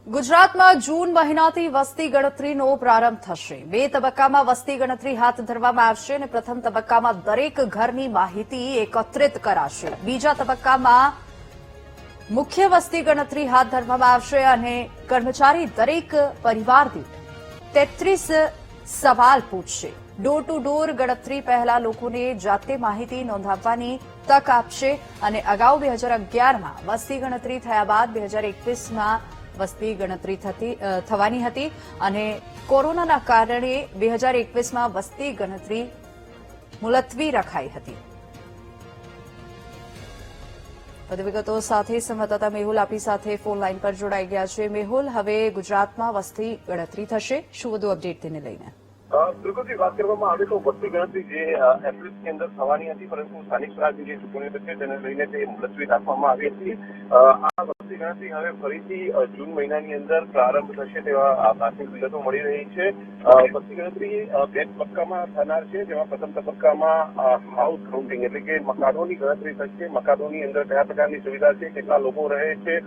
ગુજરાતમાં જૂન મહિનાથી વસ્તી ગણતરીનો પ્રારંભ થશે। 2 તબક્કામાં વસ્તી ગણતરી હાથ ધરવામાં આવશે અને પ્રથમ તબક્કામાં દરેક ઘરની માહિતી એકત્રિત કરાશે। બીજા તબક્કામાં મુખ્ય વસ્તી ગણતરી હાથ ધરવામાં આવશે અને કર્મચારી દરેક પરિવાર દીઠ 33 સવાલ પૂછશે। ડોર ટુ ડોર ગણતરી પહેલા લોકોને જાતે માહિતી નોંધાવવાની તક આપશે અને અગાઉ 2011માં વસ્તી ગણતરી થયા બાદ 2021માં વસ્તી ગણતરી થવાની હતી અને કોરોનાના કારણે 2021માં વસ્તી ગણતરી મુલતવી રખાઈ હતી। વધુ વિગતો સાથે સંવાદદાતા મેહુલ આપણી સાથે ફોન લાઈન પર જોડાઈ ગયા છે। મેહુલ, હવે ગુજરાતમાં વસ્તી ગણતરી થશે, શું વધુ અપડેટ તેને લઈને? બિલકુલ વાત કરવામાં આવે તો વસ્તી ગણતરી જે એપ્રિલની અંદર થવાની હતી, પરંતુ સ્થાનિક સ્વરાજની જે ચૂંટણીઓ છે તેને લઈને તે મુલતવી રાખવામાં આવી હતી। આ વસ્તી ગણતરી હવે ફરીથી જૂન મહિનાની અંદર પ્રારંભ થશે તેવા પ્રાથમિક વિગતો મળી રહી છે। વસ્તી ગણતરી 2 તબક્કામાં થનાર છે, જેમાં પ્રથમ તબક્કામાં હાઉસ કાઉન્ટિંગ એટલે કે મકાનોની ગણતરી થશે। મકાનોની અંદર કયા પ્રકારની સુવિધા છે, કેટલા લોકો રહે છે,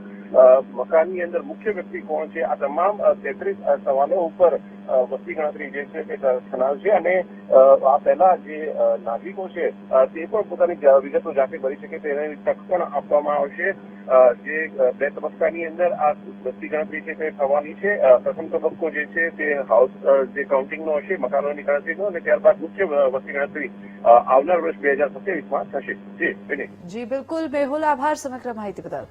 મકાનની અંદર મુખ્ય વ્યક્તિ કોણ છે, આ તમામ 33 સવાલો ઉપર વસ્તી ગણતરી જે છે તે થનાર છે અને આ પહેલા જે નાગરિકો છે તે પણ પોતાની વિગતો જાતે ભરી શકે તેની તક પણ આપવામાં આવશે। જે 2 તબક્કાની અંદર આ વસ્તી ગણતરી છે તે થવાની છે। પ્રથમ તબક્કો જે છે તે હાઉસ જે કાઉન્ટિંગનો હશે, મકાનોની ગણતરીનો, અને ત્યારબાદ મુખ્ય વસ્તી ગણતરી આવનાર વર્ષ 2027માં થશે। જી બિલકુલ મેહુલ, આભાર સમગ્ર માહિતી બદલ।